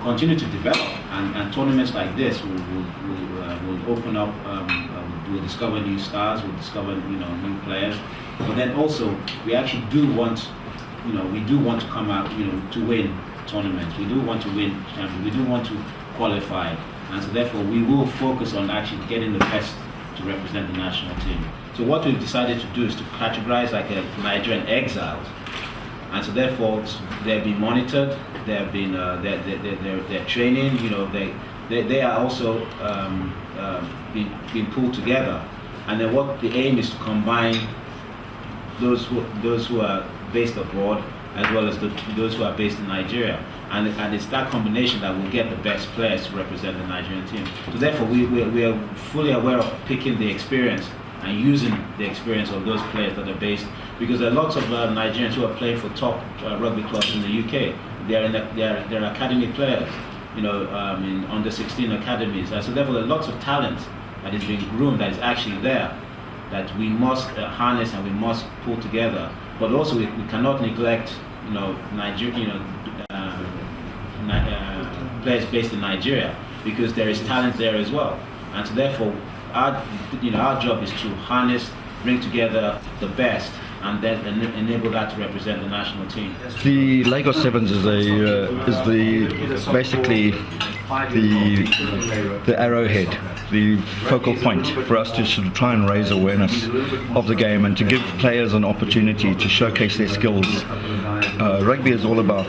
continue to develop, and tournaments like this will open up. We'll discover new stars. We'll discover new players. But then also we actually do want, we do want to come out, to win tournaments. We do want to win champions. We do want to qualify, and so therefore we will focus on actually getting the best to represent the national team. So what we've decided to do is to categorize like a Nigerian exiles, and so therefore they're being monitored. They're being they're training. They are also being pulled together, and then what the aim is to combine those who are based abroad as well as those who are based in Nigeria, and it's that combination that will get the best players to represent the Nigerian team. So therefore we are fully aware of picking the experience and using the experience of those players that are based, because there are lots of Nigerians who are playing for top rugby clubs in the UK. They're academy players, in under 16 academies. So therefore there are lots of talent that is being groomed, that is actually there, that we must harness and we must pull together. But also we cannot neglect, players based in Nigeria, because there is talent there as well. And so therefore our job is to harness, bring together the best, and then enable that to represent the national team. The Lagos Sevens is basically the arrowhead, the focal point for us to sort of try and raise awareness of the game and to give players an opportunity to showcase their skills. Rugby is all about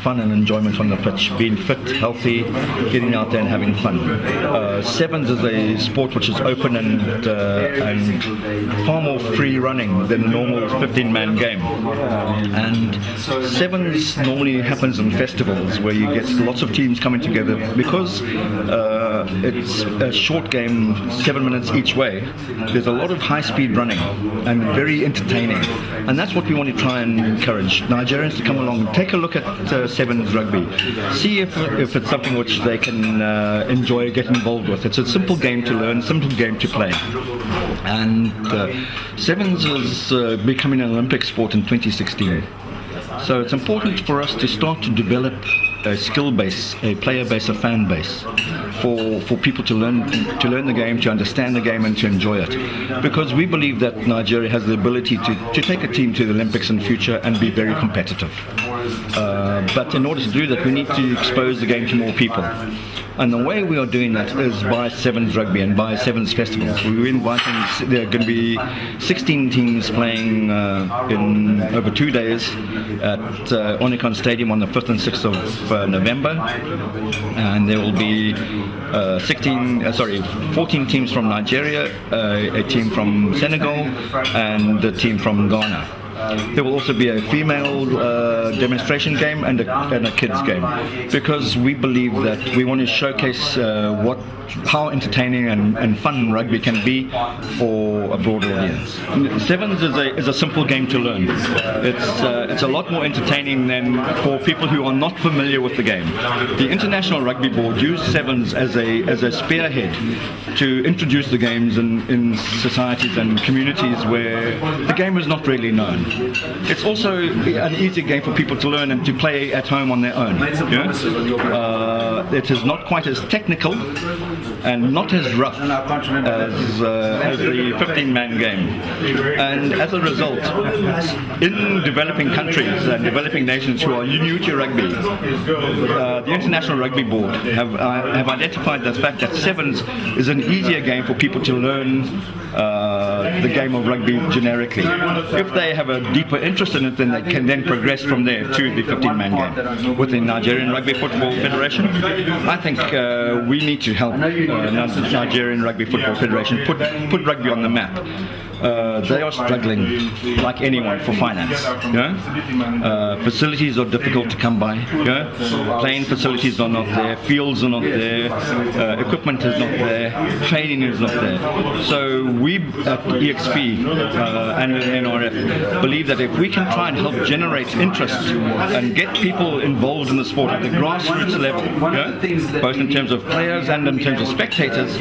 fun and enjoyment on the pitch, being fit, healthy, getting out there and having fun. Sevens is a sport which is open and far more free running than a normal 15-man game. And sevens normally happens in festivals where you get lots of teams coming together, because it's a short game, 7 minutes each way. There's a lot of high-speed running and very entertaining, and that's what we want to try and encourage Nigerians to come along, take a look at sevens rugby, see if it's something which they can enjoy, get involved with. It's a simple game to learn, simple game to play, and sevens is becoming an Olympic sport in 2016. So it's important for us to start to develop a skill base, a player base, a fan base for people to learn the game, to understand the game and to enjoy it. Because we believe that Nigeria has the ability to take a team to the Olympics in the future and be very competitive. But in order to do that, we need to expose the game to more people. And the way we are doing that is by sevens rugby and by sevens festivals. We're inviting, there are going to be 16 teams playing in over 2 days at Onikan Stadium on the 5th and 6th of November. And there will be 14 teams from Nigeria, a team from Senegal, and a team from Ghana. There will also be a female demonstration game and a kids game, because we believe that we want to showcase how entertaining and fun rugby can be for a broader audience. Sevens is a simple game to learn. It's a lot more entertaining than for people who are not familiar with the game. The International Rugby Board used sevens as a spearhead to introduce the games in societies and communities where the game is not really known. It's also an easier game for people to learn and to play at home on their own. It is not quite as technical and not as rough as the 15-man game. And as a result, in developing countries and developing nations who are new to rugby, the International Rugby Board have identified the fact that sevens is an easier game for people to learn the game of rugby generically. If they have a deeper interest in it, then they can then progress from there to the 15-man game. With the Nigerian Rugby Football Federation, I think we need to help Nigerian Rugby Football Federation put rugby on the map. They are struggling like anyone for finance. Facilities are difficult to come by. Playing facilities are not there, fields are not there, equipment is not there, training is not there. So we at EXP and NRF believe that if we can try and help generate interest and get people involved in the sport at the grassroots level, both in terms of players and in terms of spectators,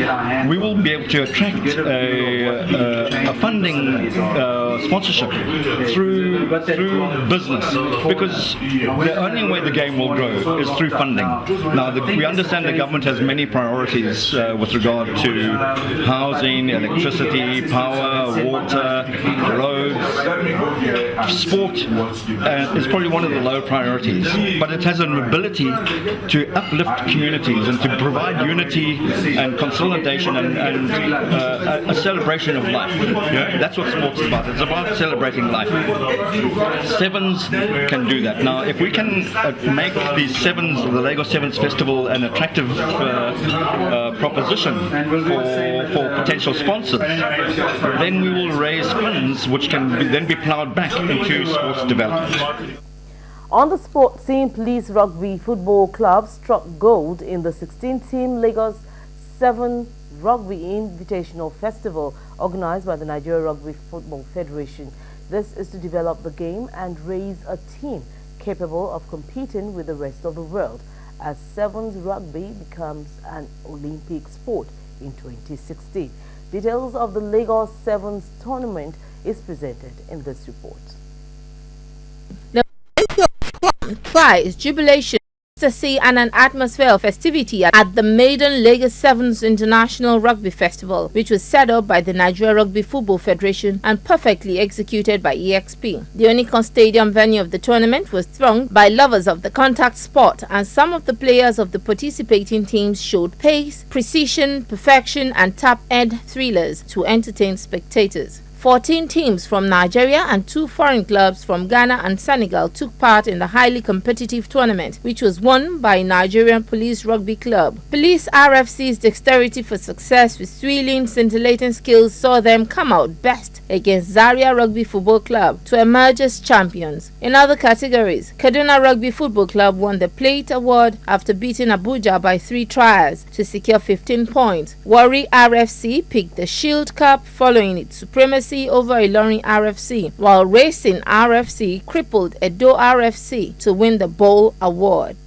we will be able to attract a funding sponsorship through business, because the only way the game will grow is through funding. Now, we understand the government has many priorities with regard to housing, electricity, power, water, roads. Sport is probably one of the low priorities, but it has an ability to uplift communities and to provide unity and consolidation and a celebration of life. That's what sports is about. It's about celebrating life. Sevens can do that. Now, if we can make the Sevens, the Lagos Sevens Festival, an attractive proposition for potential sponsors, then we will raise funds which can then be ploughed back into sports development. On the sport scene, Police Rugby Football Club struck gold in the 16-team Lagos 7 Rugby Invitational Festival organized by the Nigeria Rugby Football Federation. This is to develop the game and raise a team capable of competing with the rest of the world as Sevens Rugby becomes an Olympic sport in 2016. Details of the Lagos Sevens tournament is presented in this report. Prize, jubilation, ecstasy and an atmosphere of festivity at the maiden Lagos Sevens International Rugby Festival, which was set up by the Nigeria Rugby Football Federation and perfectly executed by EXP. The Onicon Stadium venue of the tournament was thronged by lovers of the contact sport, and some of the players of the participating teams showed pace, precision, perfection and tap-end thrillers to entertain spectators. 14 teams from Nigeria and 2 foreign clubs from Ghana and Senegal took part in the highly competitive tournament, which was won by Nigerian Police Rugby Club. Police RFC's dexterity for success with thrilling, scintillating skills saw them come out best against Zaria Rugby Football Club to emerge as champions. In other categories, Kaduna Rugby Football Club won the Plate Award after beating Abuja by 3 tries to secure 15 points. Warri RFC picked the Shield Cup following its supremacy over Ilorin RFC, while Racing RFC crippled Edo RFC to win the Bowl Award.